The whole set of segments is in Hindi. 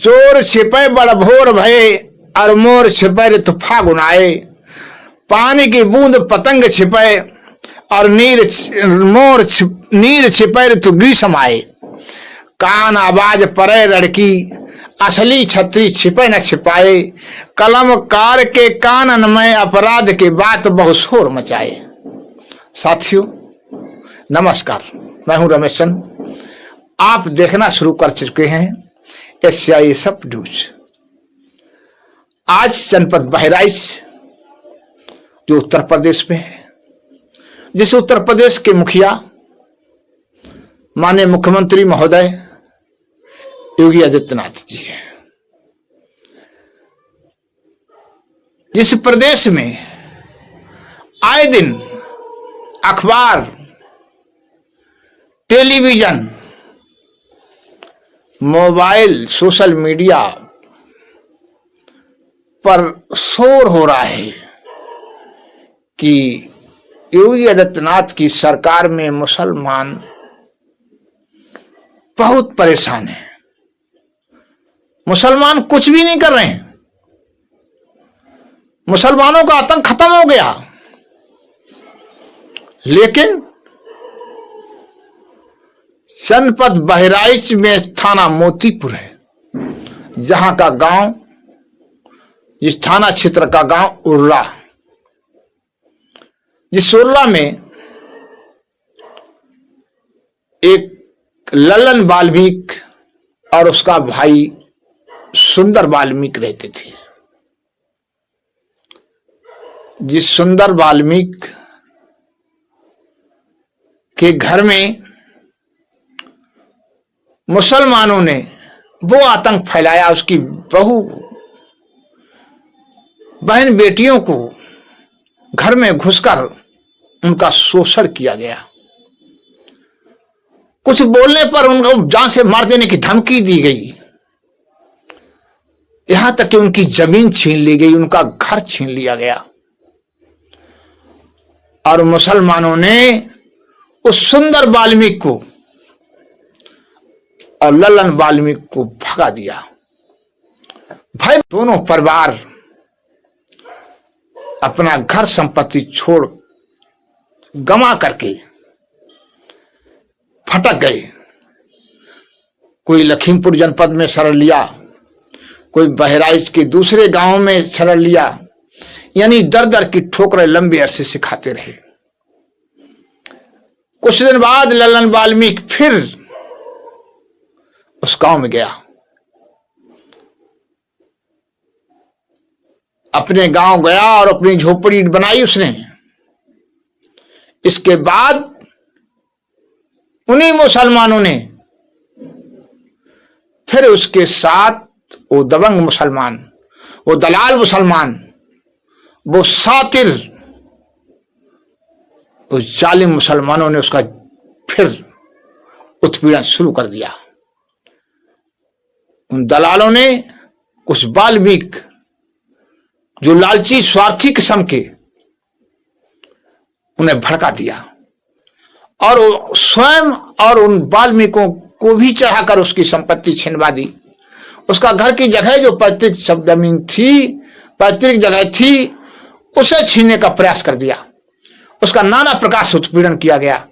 चोर छिपे बड़ भोर भये और मोर छिपे ऋतु फागुन आए। पानी की बूंद पतंग छिपे और नीर छिपे ऋतु ग्रीष्म आए। कान आवाज परे लड़की असली छतरी छिपे न छिपाए। कलम कार के कानन में अपराध की बात बहु शोर मचाए। साथियों नमस्कार, मैं हूं रमेश चंद। आप देखना शुरू कर चुके हैं एशियाई सब न्यूज। आज जनपद बहराइच जो उत्तर प्रदेश में है, जिस उत्तर प्रदेश के मुखिया माननीय मुख्यमंत्री महोदय योगी आदित्यनाथ जी है, जिस प्रदेश में आए दिन अखबार, टेलीविजन, मोबाइल, सोशल मीडिया पर शोर हो रहा है कि योगी आदित्यनाथ की सरकार में मुसलमान बहुत परेशान हैं। मुसलमान कुछ भी नहीं कर रहे हैं, मुसलमानों का आतंक खत्म हो गया। लेकिन जनपद बहराइच में थाना मोतीपुर है, जहां का गांव, जिस थाना क्षेत्र का गांव उर्ला, जिस उर्ला में एक ललन वाल्मीकि और उसका भाई सुंदर वाल्मीकि रहते थे। जिस सुंदर वाल्मीकि के घर में मुसलमानों ने वो आतंक फैलाया, उसकी बहू बहन बेटियों को घर में घुसकर उनका शोषण किया गया। कुछ बोलने पर उनको जान से मार देने की धमकी दी गई। यहां तक कि उनकी जमीन छीन ली गई, उनका घर छीन लिया गया। और मुसलमानों ने उस सुंदर वाल्मीकि को और ललन वाल्मीकि को भगा दिया। भाई दोनों परिवार अपना घर संपत्ति छोड़ गमा करके फटक गए। कोई लखीमपुर जनपद में शरण लिया, कोई बहराइच के दूसरे गांवों में शरण लिया, यानी दर दर की ठोकरें लंबे अरसे से खाते रहे। कुछ दिन बाद ललन वाल्मीकि फिर उस गांव में गया। अपने गांव गया और अपनी झोपड़ी बनाई उसने। इसके बाद उन्हीं मुसलमानों ने फिर उसके साथ वो दबंग मुसलमान, वो दलाल मुसलमान, वो सातिर, उस जालिम मुसलमानों ने उसका फिर उत्पीड़न शुरू कर दिया। उन दलालों ने कुछ वाल्मीकि जो लालची स्वार्थी किस्म के, उन्हें भड़का दिया और स्वयं और उन वाल्मीकियों को भी चढ़ाकर उसकी संपत्ति छिनवा दी। उसका घर की जगह जो पैतृक जमीन थी, पैतृक जगह थी, उसे छीनने का प्रयास कर दिया। उसका नाना प्रकार से उत्पीड़न किया गया।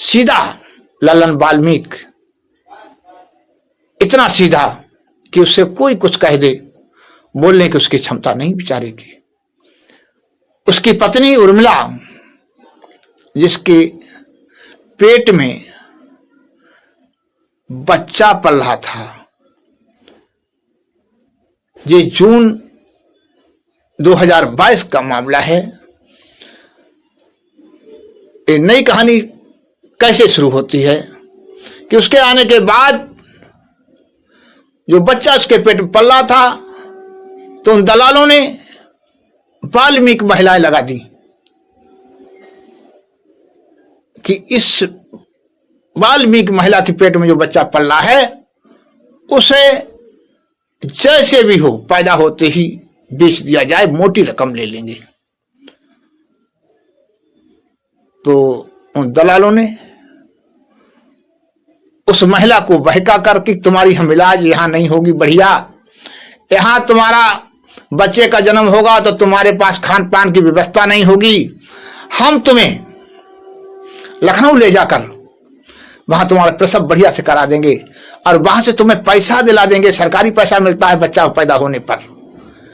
सीधा ललन वाल्मीकि, इतना सीधा कि उससे कोई कुछ कह दे, बोलने की उसकी क्षमता नहीं बेचारे की। उसकी पत्नी उर्मिला, जिसके पेट में बच्चा पल रहा था, ये जून 2022 का मामला है। ये नई कहानी कैसे शुरू होती है कि उसके आने के बाद जो बच्चा उसके पेट में पल रहा था, तो उन दलालों ने वाल्मीकि महिलाएं लगा दी कि इस वाल्मीकि महिला के पेट में जो बच्चा पल रहा है, उसे जैसे भी हो पैदा होते ही बेच दिया जाए, मोटी रकम ले लेंगे। तो उन दलालों ने उस महिला को बहका करके तुम्हारी हम इलाज यहां नहीं होगी बढ़िया, यहां तुम्हारा बच्चे का जन्म होगा तो तुम्हारे पास खान पान की व्यवस्था नहीं होगी, हम तुम्हें लखनऊ ले जाकर वहां तुम्हारा प्रसव बढ़िया से करा देंगे और वहां से तुम्हें पैसा दिला देंगे, सरकारी पैसा मिलता है बच्चा पैदा होने पर।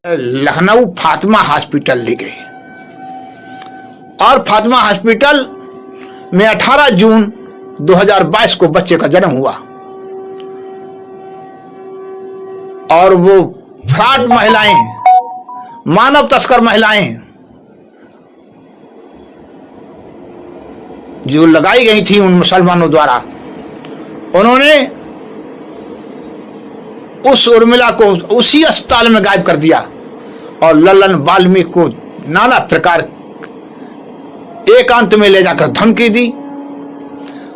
लखनऊ फातिमा हॉस्पिटल ले गए और फातिमा हॉस्पिटल में 18 जून 2022 को बच्चे का जन्म हुआ। और वो फ्रॉड महिलाएं, मानव तस्कर महिलाएं जो लगाई गई थी उन मुसलमानों द्वारा, उन्होंने उस उर्मिला को उसी अस्पताल में गायब कर दिया और लल्लन वाल्मीकि को नाना प्रकार एकांत में ले जाकर धमकी दी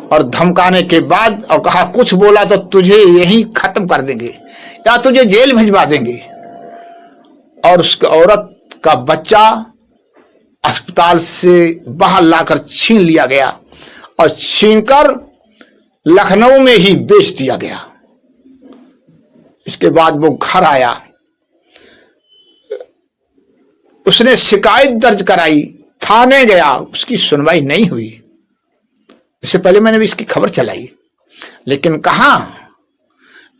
और धमकाने के बाद और कहा कुछ बोला तो तुझे यहीं खत्म कर देंगे या तुझे जेल भिजवा देंगे। और उस औरत का बच्चा अस्पताल से बाहर लाकर छीन लिया गया और छीनकर लखनऊ में ही बेच दिया गया। इसके बाद वो घर आया, उसने शिकायत दर्ज कराई, थाने गया, उसकी सुनवाई नहीं हुई। इससे पहले मैंने भी इसकी खबर चलाई, लेकिन कहां,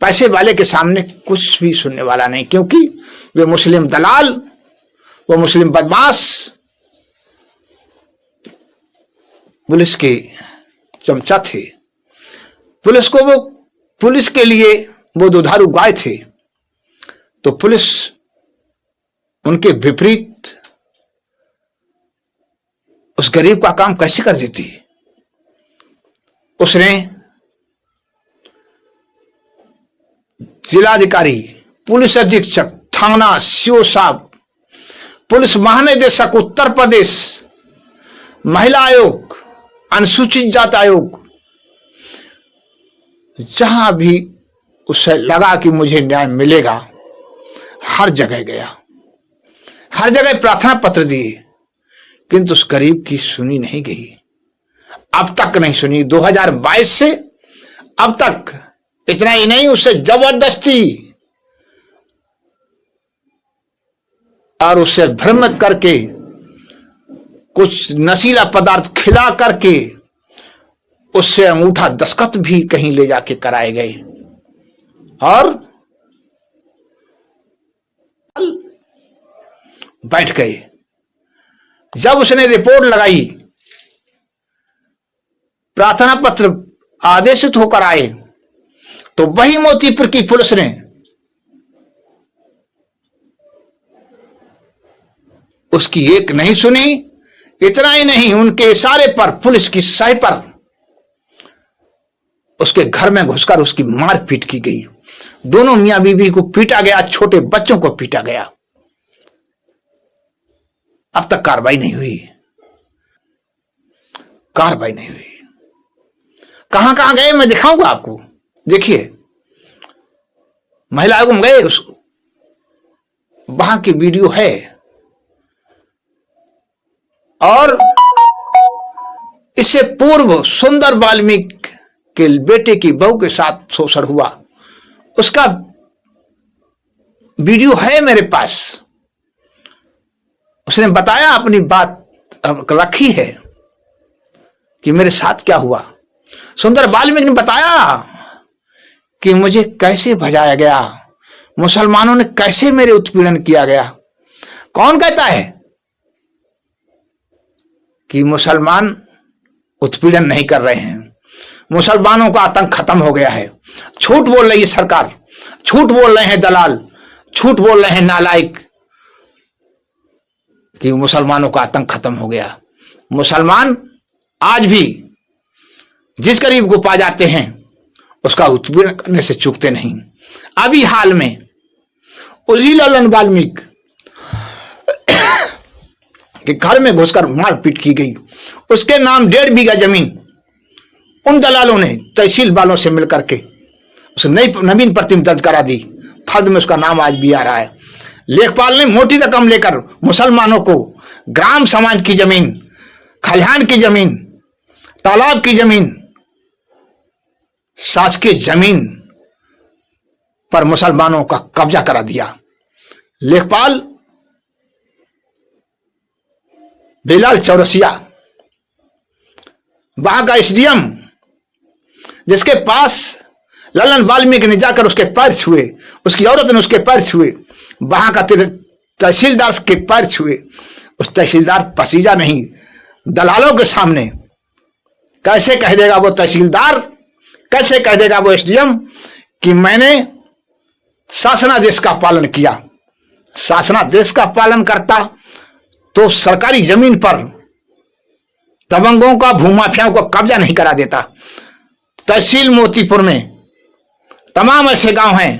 पैसे वाले के सामने कुछ भी सुनने वाला नहीं, क्योंकि वे मुस्लिम दलाल, वो मुस्लिम बदमाश पुलिस के चमचा थे। पुलिस को वो, पुलिस के लिए वो दुधारू गाय थे, तो पुलिस उनके विपरीत उस गरीब का काम कैसे कर देती। उसने जिलाधिकारी, पुलिस अधीक्षक, थाना, सीओ साहब, पुलिस महानिदेशक उत्तर प्रदेश, महिला आयोग, अनुसूचित जाति आयोग, जहां भी उसे लगा कि मुझे न्याय मिलेगा, हर जगह गया, हर जगह प्रार्थना पत्र दिए, किंतु उस गरीब की सुनी नहीं गई, अब तक नहीं सुनी। 2022 से अब तक। इतना ही नहीं, उससे जबरदस्ती और उससे भ्रमित करके कुछ नशीला पदार्थ खिला करके उससे अंगूठा दस्तखत भी कहीं ले जाके कराए गए और बैठ गए। जब उसने रिपोर्ट लगाई, प्रार्थना पत्र आदेशित होकर आए, तो वही मोतीपुर की पुलिस ने उसकी एक नहीं सुनी। इतना ही नहीं, उनके इशारे पर, पुलिस की सही पर उसके घर में घुसकर उसकी मारपीट की गई। दोनों मियां बीवी को पीटा गया, छोटे बच्चों को पीटा गया। अब तक कार्रवाई नहीं हुई, कार्रवाई नहीं हुई। कहां कहां गए मैं दिखाऊंगा आपको। देखिए, महिला आयोग में गए, वहां की वीडियो है और इससे पूर्व सुंदर वाल्मीकि के बेटे की बहू के साथ शोषण हुआ, उसका वीडियो है मेरे पास। उसने बताया, अपनी बात रखी है कि मेरे साथ क्या हुआ। सुंदर वाल्मीकि ने बताया कि मुझे कैसे भजाया गया, मुसलमानों ने कैसे मेरे उत्पीड़न किया गया। कौन कहता है कि मुसलमान उत्पीड़न नहीं कर रहे हैं? मुसलमानों का आतंक खत्म हो गया है। झूठ बोल रही है सरकार, झूठ बोल रहे हैं दलाल, झूठ बोल रहे हैं नालायक कि मुसलमानों का आतंक खत्म हो गया। मुसलमान आज भी जिस गरीब को पा जाते हैं उसका उत्पीड़न करने से चूकते नहीं। अभी हाल में उसी लल्लन वाल्मीकि के घर में घुसकर मारपीट की गई। उसके नाम 1.5 बीघा जमीन उन दलालों ने तहसील वालों से मिलकर के उसे नवीन प्रतिम दर्ज करा दी। फर्द में उसका नाम आज भी आ रहा है। लेखपाल ने मोटी रकम लेकर मुसलमानों को ग्राम समाज की जमीन, खलिहान की जमीन, तालाब की जमीन शासकीय जमीन पर मुसलमानों का कब्जा करा दिया। लेखपाल बिलाल चौरसिया, वहां का एसडीएम, जिसके पास लल्लन वाल्मीकि ने जाकर उसके पैर छुए, उसकी औरत ने उसके पैर छुए, वहां का तहसीलदार के पैर छुए, उस तहसीलदार पसीजा नहीं, दलालों के सामने कैसे कह देगा वो तहसीलदार, कैसे कह देगा वो एसडीएम कि मैंने शासनादेश का पालन किया। शासनादेश का पालन करता तो सरकारी जमीन पर दबंगों का, भूमाफियाओं को कब्जा नहीं करा देता। तहसील मोतीपुर में तमाम ऐसे गांव हैं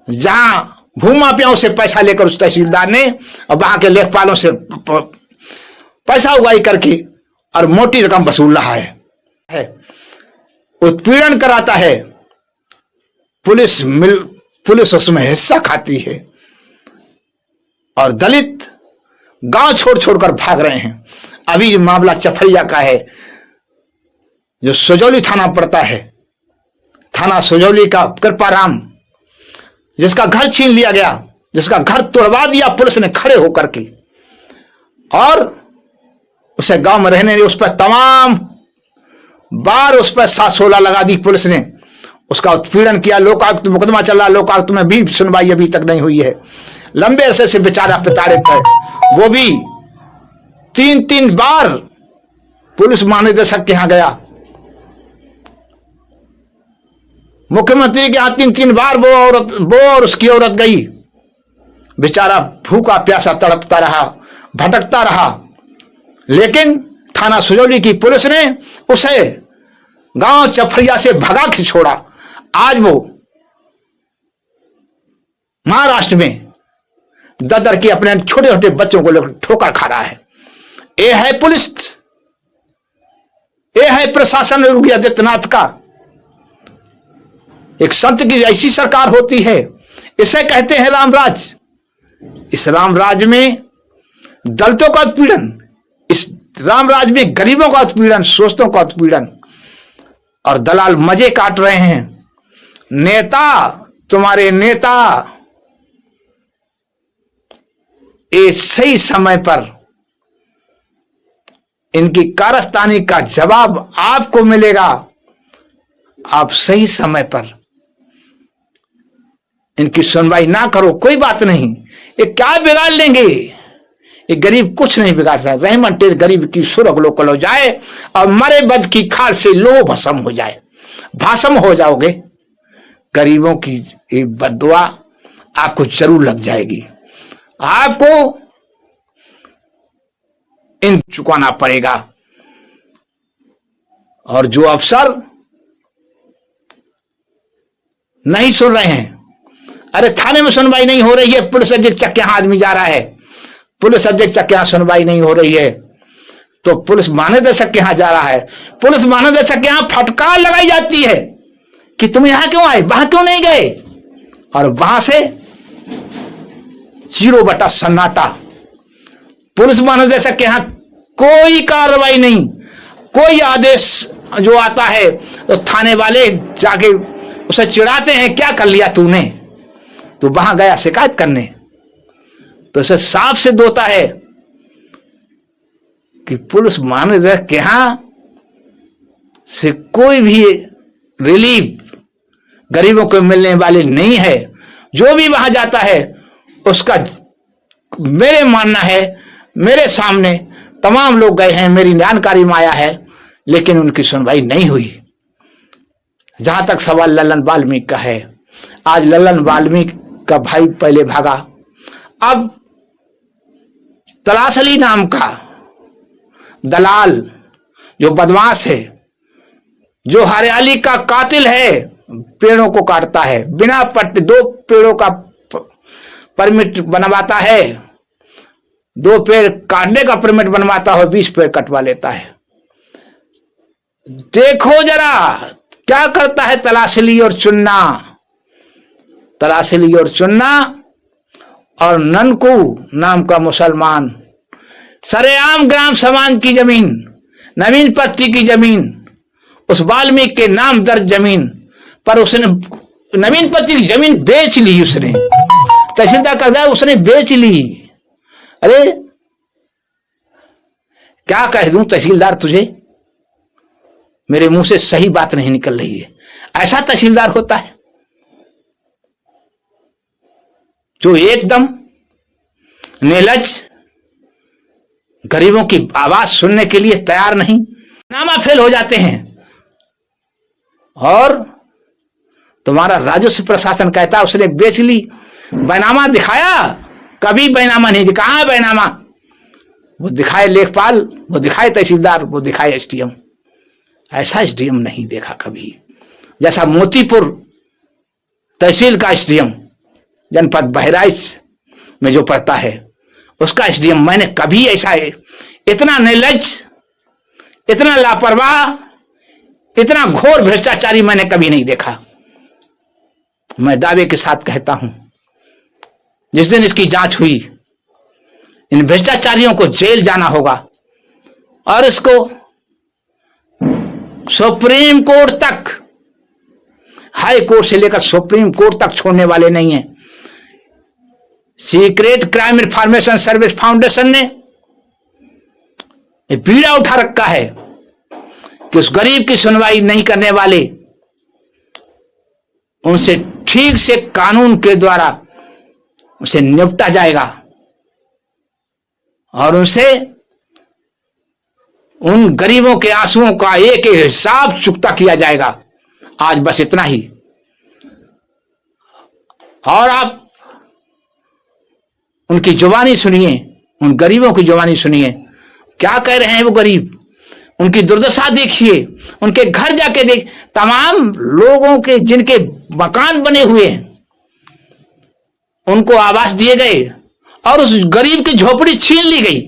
जहां भूमाफियाओं से पैसा लेकर उस तहसीलदार ने और वहां के लेखपालों से पैसा उगाई करके और मोटी रकम वसूल रहा है। उत्पीड़न कराता है, पुलिस उसमें हिस्सा खाती है और दलित गांव छोड़ छोड़कर भाग रहे हैं। अभी ये मामला चपरिया का है, जो सुजौली थाना पड़ता है, थाना सुजौली का कृपाराम, जिसका घर छीन लिया गया, जिसका घर तोड़वा दिया पुलिस ने खड़े होकर के, और उसे गांव में रहने, उस पर तमाम बार उस पर 716 लगा दी पुलिस ने, उसका उत्पीड़न किया। लोकायुक्त मुकदमा चल रहा, लोकायुक्त में भी सुनवाई अभी तक नहीं हुई है। लंबे अरसे से बेचारा प्रताड़ित है, वो भी 3-3 बार पुलिस महानिदेशक के यहां गया, मुख्यमंत्री के यहां 3-3 बार वो और उसकी औरत गई। बेचारा भूखा प्यासा तड़पता रहा, भटकता रहा, लेकिन थाना सुजौली की पुलिस ने उसे गांव चपरिया से भगा के छोड़ा। आज वो महाराष्ट्र में ददर के अपने छोटे छोटे बच्चों को लेकर ठोकर खा रहा है। ये है पुलिस, ये है प्रशासन योगी आदित्यनाथ का। एक संत की ऐसी सरकार होती है, इसे कहते हैं रामराज। इस रामराज में दलितों का उत्पीड़न, इस रामराज में गरीबों का उत्पीड़न, शोषितों का उत्पीड़न, और दलाल मजे काट रहे हैं। नेता, तुम्हारे नेता ये सही समय पर इनकी कारस्तानी का जवाब आपको मिलेगा। आप सही समय पर इनकी सुनवाई ना करो, कोई बात नहीं, ये क्या बिगाड़ लेंगे, ये गरीब कुछ नहीं बिगाड़ सकता। रहमन टेर गरीब की सुरग लोकल हो जाए और मरे बद की खाल से लो भस्म हो जाए, भाषम हो जाओगे। गरीबों की ये बद्दुआ आपको जरूर लग जाएगी, आपको इन चुकाना पड़ेगा। और जो अफसर नहीं सुन रहे हैं, अरे थाने में सुनवाई नहीं हो रही है, पुलिस अधीक्षक के यहां आदमी जा रहा है, पुलिस अधीक्षक के यहां सुनवाई नहीं हो रही है तो पुलिस महानिदेशक के यहां जा रहा है। पुलिस महानिदेशक के यहां फटकार लगाई जाती है कि तुम यहां क्यों आए, वहां क्यों नहीं गए, और वहां से 0 सन्नाटा। पुलिस महानिदेशक के यहां कोई कार्रवाई नहीं, कोई आदेश जो आता है तो थाने वाले जाके उसे चिढ़ाते हैं, क्या कर लिया तूने, तो वहां गया शिकायत करने, तो इसे साफ सिद्ध होता है कि पुलिस महानिदेशक के यहां से कोई भी रिलीफ गरीबों को मिलने वाली नहीं है। जो भी वहां जाता है उसका, मेरे मानना है, मेरे सामने तमाम लोग गए हैं, मेरी जानकारी में आया है, लेकिन उनकी सुनवाई नहीं हुई। जहां तक सवाल लल्लन वाल्मीकि का है, आज लल्लन वाल्मीकि का भाई पहले भागा, अब तलाशली नाम का दलाल जो बदमाश है, जो हरियाली का कातिल है, पेड़ों को काटता है बिना पट्टे, 2 पेड़ों का परमिट बनवाता है, 2 पेड़ काटने का परमिट बनवाता है, 20 पेड़ कटवा लेता है। देखो जरा क्या करता है तलाशली और चुन्ना, तलाशली और चुन्ना और ननकू नाम का मुसलमान सरेआम ग्राम समाज की जमीन, नवीन पत्ती की जमीन, उस वाल्मीकि के नाम दर्ज जमीन पर उसने नवीन पति की जमीन बेच ली। उसने तहसीलदार कहता है उसने बेच ली। अरे क्या कह दूं तहसीलदार तुझे, मेरे मुंह से सही बात नहीं निकल रही है। ऐसा तहसीलदार होता है जो एकदम निर्लज्ज, गरीबों की आवाज सुनने के लिए तैयार नहीं, नामा फेल हो जाते हैं। और तुम्हारा राजस्व प्रशासन कहता उसने बेच ली। बैनामा दिखाया? कभी बैनामा नहीं दिखा। कहां बैनामा? वो दिखाए लेखपाल, वो दिखाए तहसीलदार, वो दिखाए एसडीएम। ऐसा एसडीएम नहीं देखा कभी, जैसा मोतीपुर तहसील का एसडीएम जनपद बहराइच में जो पड़ता है उसका एसडीएम मैंने कभी ऐसा इतना निर्लज्ज, इतना लापरवाह, इतना घोर भ्रष्टाचारी मैंने कभी नहीं देखा। मैं दावे के साथ कहता हूं जिस दिन इसकी जांच हुई इन भ्रष्टाचारियों को जेल जाना होगा और इसको सुप्रीम कोर्ट तक, हाई कोर्ट से लेकर सुप्रीम कोर्ट तक छोड़ने वाले नहीं है। Secret crime information service foundation ने बीड़ा उठा रखा है कि उस गरीब की सुनवाई नहीं करने वाले, उनसे ठीक से कानून के द्वारा उसे निपटा जाएगा और उनसे उन गरीबों के आंसुओं का एक एक हिसाब चुकता किया जाएगा। आज बस इतना ही। और आप उनकी जुबानी सुनिए, उन गरीबों की जुबानी सुनिए, क्या कह रहे हैं वो गरीब। उनकी दुर्दशा देखिए, उनके घर जाके देख, तमाम लोगों के जिनके मकान बने हुए हैं उनको आवास दिए गए और उस गरीब की झोपड़ी छीन ली गई।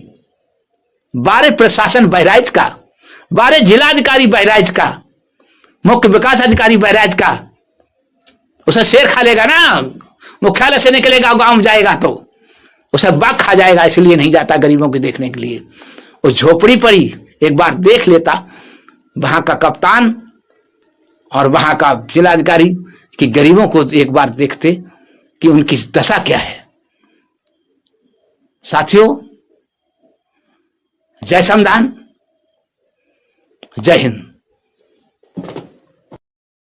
बारे प्रशासन बहराइच का, बारे जिलाधिकारी बहराइच का, मुख्य विकास अधिकारी बहराइच का, उसे शेर खा लेगा ना, मुख्यालय से निकलेगा गांव में जाएगा तो उसे बाघ खा जाएगा, इसलिए नहीं जाता गरीबों को देखने के लिए। उस झोपड़ी पर ही एक बार देख लेता वहां का कप्तान और वहां का जिलाधिकारी कि गरीबों को एक बार देखते कि उनकी दशा क्या है। साथियों, जय संविधान, जय हिंद।